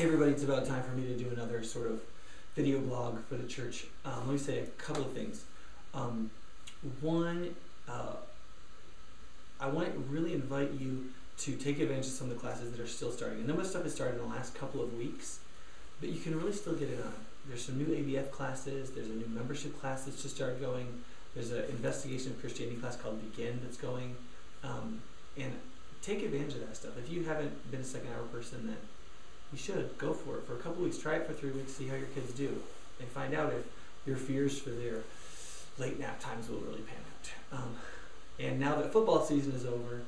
everybody, it's about time for me to do another sort of video blog for the church. Let me say a couple of things. One, I want to really invite you to take advantage of some of the classes that are still starting. A number of stuff has started in the last couple of weeks, but you can really still get in on it. There's some new ABF classes, there's a new membership class that's just started going, there's an investigation of Christianity class called Begin that's going, and take advantage of that stuff. If you haven't been a second hour person, then you should go for it for a couple weeks. Try it for 3 weeks, see how your kids do, and find out if your fears for their late nap times will really pan out. And now that football season is over,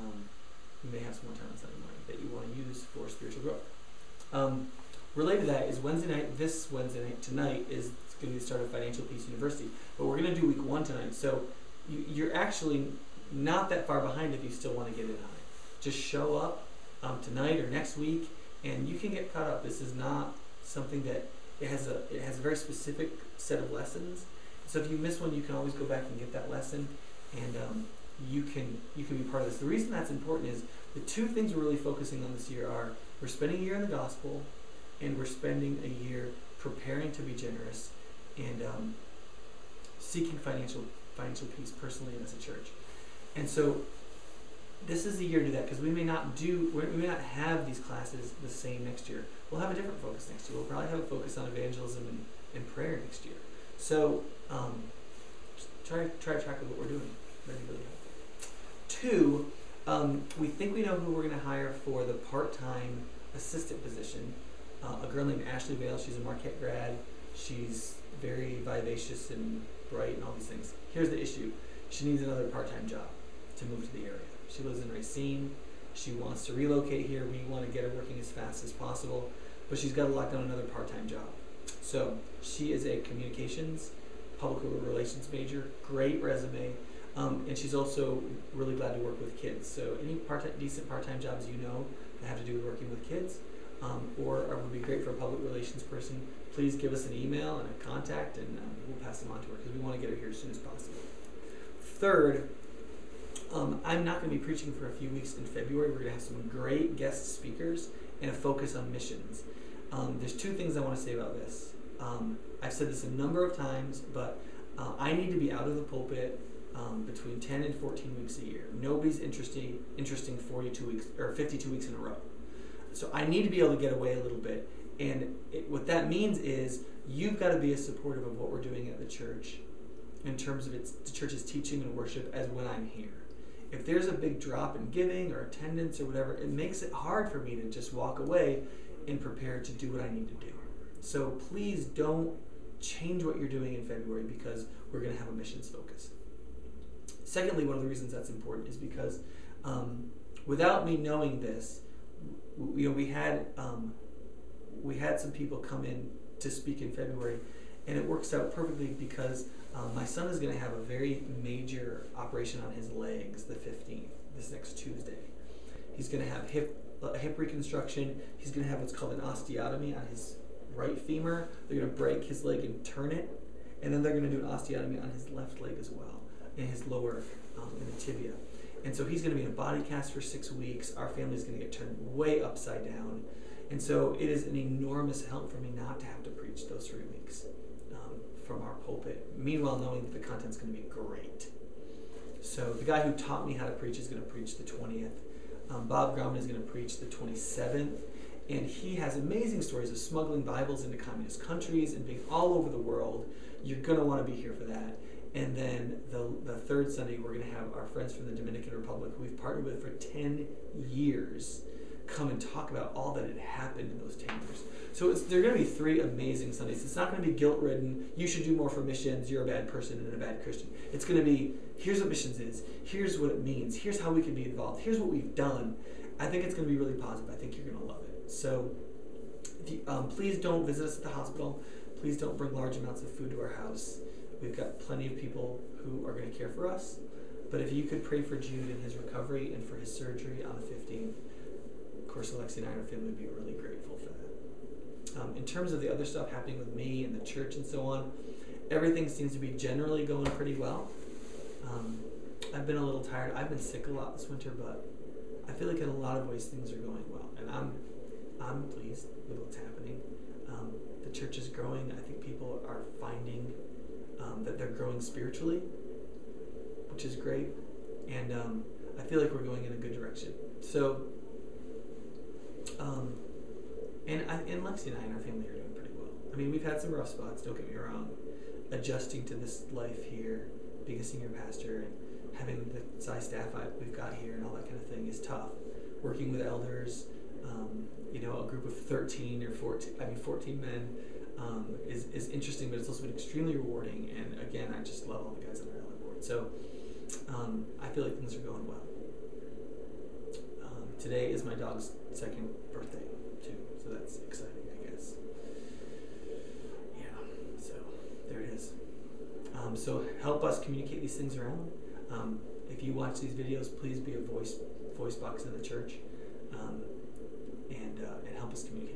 you may have some more time on Sunday morning that you want to use for spiritual growth. Related to that is this Wednesday night, tonight, is going to be the start of Financial Peace University. But we're going to do week 1 tonight, so you're actually not that far behind if you still want to get in on it. Just show up tonight or next week, and you can get caught up. This is not something that it has a very specific set of lessons. So if you miss one, you can always go back and get that lesson, and you can be part of this. The reason that's important is the two things we're really focusing on this year are we're spending a year in the gospel, and we're spending a year preparing to be generous and seeking financial peace personally and as a church. And so this is the year to do that, because we may not have these classes the same next year. We'll have a different focus next year. We'll probably have a focus on evangelism and prayer next year. So try to track what we're doing. Really, really helpful. 2, we think we know who we're going to hire for the part-time assistant position. A girl named Ashley Vale. She's a Marquette grad. She's very vivacious and bright and all these things. Here's the issue. She needs another part-time job to move to the area. She lives in Racine. She wants to relocate here. We want to get her working as fast as possible, but she's got to lock down another part-time job. So she is a communications, public relations major, great resume, and she's also really glad to work with kids. So any decent part-time jobs you know that have to do with working with kids, or would be great for a public relations person, please give us an email and a contact, and we'll pass them on to her, because we want to get her here as soon as possible. 3rd, I'm not going to be preaching for a few weeks in February. We're going to have some great guest speakers and a focus on missions. There's 2 things I want to say about this. I've said this a number of times, but I need to be out of the pulpit between 10 and 14 weeks a year. Nobody's interesting 42 weeks or 52 weeks in a row. So I need to be able to get away a little bit. And what that means is you've got to be as supportive of what we're doing at the church in terms of the church's teaching and worship as when I'm here. If there's a big drop in giving or attendance or whatever, it makes it hard for me to just walk away and prepare to do what I need to do. So please don't change what you're doing in February because we're going to have a missions focus. Secondly, one of the reasons that's important is because without me knowing this, we had some people come in to speak in February, and it works out perfectly because my son is going to have a very major operation on his legs the 15th, this next Tuesday. He's going to have hip reconstruction. He's going to have what's called an osteotomy on his right femur. They're going to break his leg and turn it, and then they're going to do an osteotomy on his left leg as well, in his lower, in the tibia. And so he's going to be in a body cast for 6 weeks. Our family is going to get turned way upside down. And so it is an enormous help for me not to have to preach those 3 weeks from our pulpit. Meanwhile, knowing that the content's going to be great. So the guy who taught me how to preach is going to preach the 20th. Bob Grauman is going to preach the 27th. And he has amazing stories of smuggling Bibles into communist countries and being all over the world. You're going to want to be here for that. And then the 3rd Sunday, we're going to have our friends from the Dominican Republic, who we've partnered with for 10 years, come and talk about all that had happened in those 10 years. So there are going to be 3 amazing Sundays. It's not going to be guilt-ridden, you should do more for missions, you're a bad person and a bad Christian. It's going to be, here's what missions is, here's what it means, here's how we can be involved, here's what we've done. I think it's going to be really positive. I think you're going to love it. So please don't visit us at the hospital. Please don't bring large amounts of food to our house. We've got plenty of people who are going to care for us. But if you could pray for Jude in his recovery and for his surgery on the 15th, of course, Alexi and I and our family would be really grateful for that. In terms of the other stuff happening with me and the church and so on, everything seems to be generally going pretty well. I've been a little tired. I've been sick a lot this winter, but I feel like in a lot of ways things are going well. And I'm pleased with what's happening. The church is growing. I think people are finding that they're growing spiritually, which is great. And I feel like we're going in a good direction. So, and Lexi and I and our family are doing pretty well. I mean, we've had some rough spots, don't get me wrong. Adjusting to this life here, being a senior pastor, and having the size staff we've got here and all that kind of thing is tough. Working with elders, a group of 13 or 14 men is interesting, but it's also been extremely rewarding. And again, I just love all the guys on our elder board. So I feel like things are going well. Today is my dog's 2nd birthday too, so that's exciting, I guess. Yeah, so there it is. So help us communicate these things around. If you watch these videos, please be a voice box in the church, and help us communicate